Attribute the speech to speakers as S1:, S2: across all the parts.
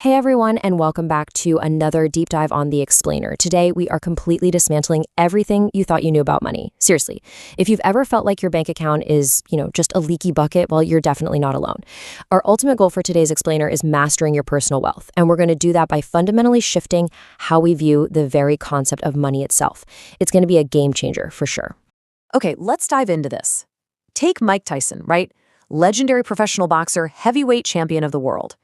S1: Hey everyone, and welcome back to another deep dive on The Explainer. Today, we are completely dismantling everything you thought you knew about money. Seriously, if you've ever felt like your bank account is, just a leaky bucket, well, you're definitely not alone. Our ultimate goal for today's Explainer is mastering your personal wealth, and we're going to do that by fundamentally shifting how we view the very concept of money itself. It's going to be a game changer for sure.
S2: Okay, let's dive into this. Take Mike Tyson, right? Legendary professional boxer, heavyweight champion of the world.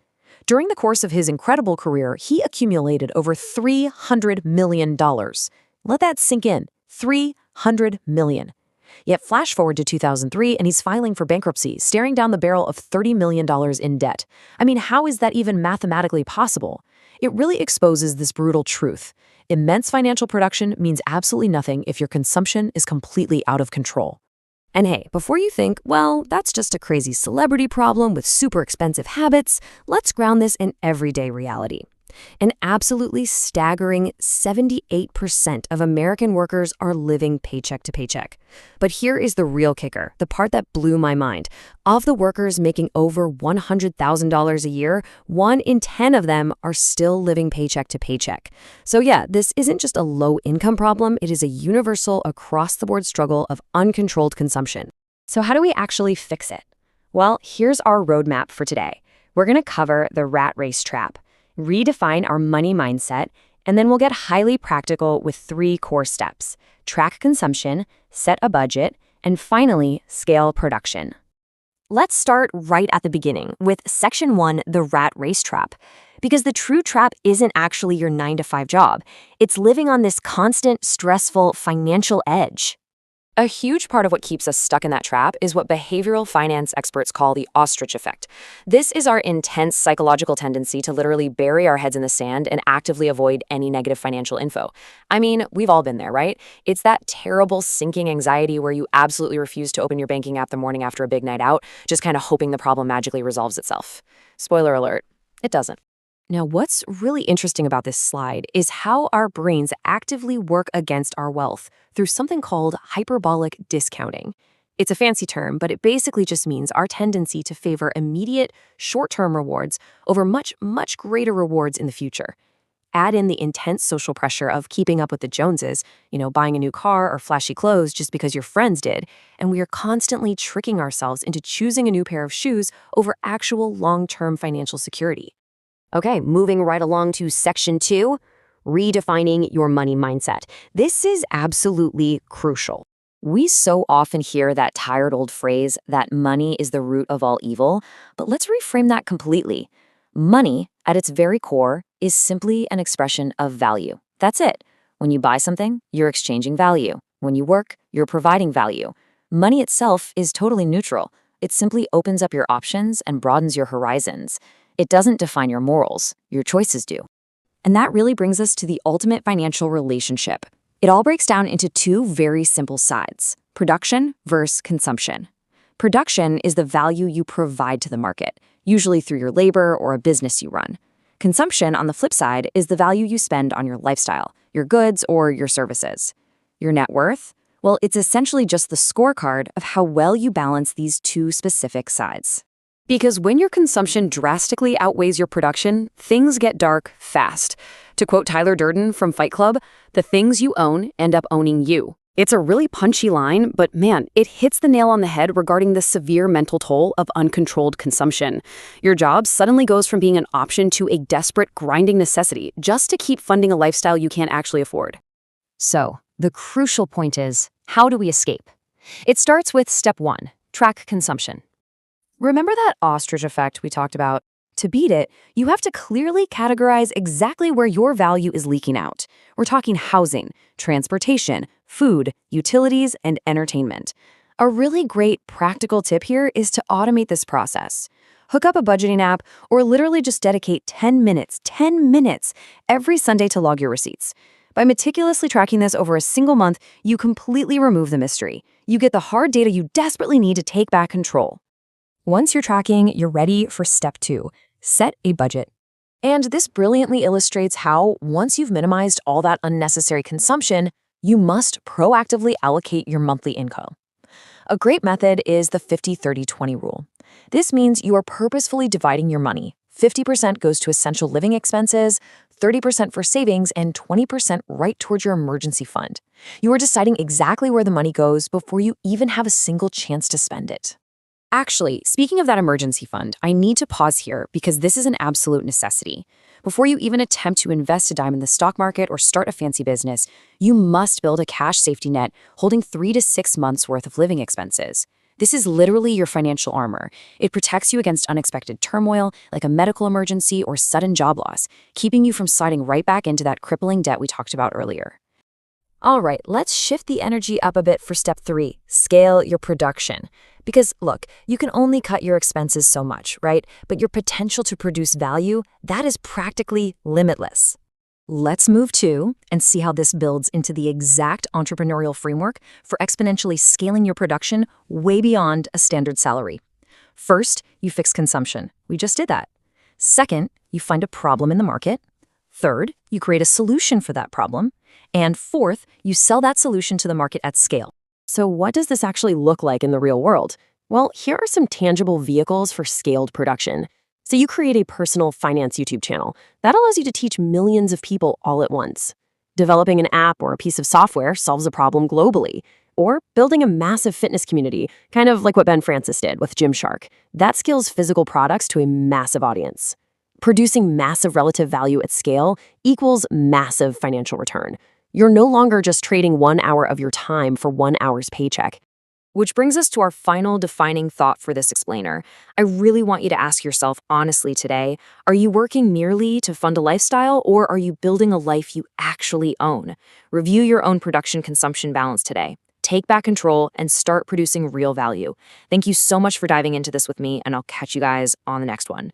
S2: During the course of his incredible career, he accumulated over $300 million. Let that sink in. $300 million. Yet flash forward to 2003 and he's filing for bankruptcy, staring down the barrel of $30 million in debt. I mean, how is that even mathematically possible? It really exposes this brutal truth. Immense financial production means absolutely nothing if your consumption is completely out of control.
S1: And hey, before you think, well, that's just a crazy celebrity problem with super expensive habits, let's ground this in everyday reality. An absolutely staggering 78% of American workers are living paycheck to paycheck. But here is the real kicker, the part that blew my mind. Of the workers making over $100,000 a year, 1 in 10 of them are still living paycheck to paycheck. So yeah, this isn't just a low-income problem, it is a universal, across-the-board struggle of uncontrolled consumption. So how do we actually fix it? Well, here's our roadmap for today. We're going to cover the rat race trap, redefine our money mindset, and then we'll get highly practical with 3 core steps: track consumption, set a budget, and finally, scale production. Let's start right at the beginning with Section 1, the rat race trap. Because the true trap isn't actually your 9-to-5 job. It's living on this constant, stressful financial edge. A huge part of what keeps us stuck in that trap is what behavioral finance experts call the ostrich effect. This is our intense psychological tendency to literally bury our heads in the sand and actively avoid any negative financial info. I mean, we've all been there, right? It's that terrible sinking anxiety where you absolutely refuse to open your banking app the morning after a big night out, just kind of hoping the problem magically resolves itself. Spoiler alert, it doesn't. Now, what's really interesting about this slide is how our brains actively work against our wealth through something called hyperbolic discounting. It's a fancy term, but it basically just means our tendency to favor immediate, short-term rewards over much, much greater rewards in the future. Add in the intense social pressure of keeping up with the Joneses, buying a new car or flashy clothes just because your friends did, and we are constantly tricking ourselves into choosing a new pair of shoes over actual long-term financial security. Okay, moving right along to Section 2, redefining your money mindset. This is absolutely crucial. We so often hear that tired old phrase that money is the root of all evil, but let's reframe that completely. Money, at its very core, is simply an expression of value. That's it. When you buy something, you're exchanging value. When you work, you're providing value. Money itself is totally neutral. It simply opens up your options and broadens your horizons. It doesn't define your morals, your choices do. And that really brings us to the ultimate financial relationship. It all breaks down into 2 very simple sides: production versus consumption. Production is the value you provide to the market, usually through your labor or a business you run. Consumption, on the flip side, is the value you spend on your lifestyle, your goods, or your services. Your net worth? Well, it's essentially just the scorecard of how well you balance these 2 specific sides. Because when your consumption drastically outweighs your production, things get dark fast. To quote Tyler Durden from Fight Club, the things you own end up owning you. It's a really punchy line, but man, it hits the nail on the head regarding the severe mental toll of uncontrolled consumption. Your job suddenly goes from being an option to a desperate, grinding necessity just to keep funding a lifestyle you can't actually afford. So, the crucial point is, how do we escape? It starts with step 1, track consumption. Remember that ostrich effect we talked about? To beat it, you have to clearly categorize exactly where your value is leaking out. We're talking housing, transportation, food, utilities, and entertainment. A really great practical tip here is to automate this process. Hook up a budgeting app or literally just dedicate 10 minutes every Sunday to log your receipts. By meticulously tracking this over a single month, you completely remove the mystery. You get the hard data you desperately need to take back control. Once you're tracking, you're ready for step 2, set a budget. And this brilliantly illustrates how, once you've minimized all that unnecessary consumption, you must proactively allocate your monthly income. A great method is the 50-30-20 rule. This means you are purposefully dividing your money,
S2: 50% goes to essential living expenses, 30% for savings, and 20% right towards your emergency fund. You are deciding exactly where the money goes before you even have a single chance to spend it.
S1: Actually, speaking of that emergency fund, I need to pause here because this is an absolute necessity. Before you even attempt to invest a dime in the stock market or start a fancy business, you must build a cash safety net holding 3 to 6 months worth of living expenses. This is literally your financial armor. It protects you against unexpected turmoil, like a medical emergency or sudden job loss, keeping you from sliding right back into that crippling debt we talked about earlier. All right, let's shift the energy up a bit for step 3, scale your production. Because look, you can only cut your expenses so much, right? But your potential to produce value, that is practically limitless. Let's move to and see how this builds into the exact entrepreneurial framework for exponentially scaling your production way beyond a standard salary. First, you fix consumption. We just did that. Second, you find a problem in the market. Third, you create a solution for that problem. And fourth, you sell that solution to the market at scale.
S2: So what does this actually look like in the real world? Well, here are some tangible vehicles for scaled production. So you create a personal finance YouTube channel. That allows you to teach millions of people all at once. Developing an app or a piece of software solves a problem globally. Or building a massive fitness community, kind of like what Ben Francis did with Gymshark. That scales physical products to a massive audience. Producing massive relative value at scale equals massive financial return. You're no longer just trading 1 hour of your time for 1 hour's paycheck.
S1: Which brings us to our final defining thought for this explainer. I really want you to ask yourself honestly today, are you working merely to fund a lifestyle, or are you building a life you actually own? Review your own production-consumption balance today. Take back control and start producing real value. Thank you so much for diving into this with me, and I'll catch you guys on the next one.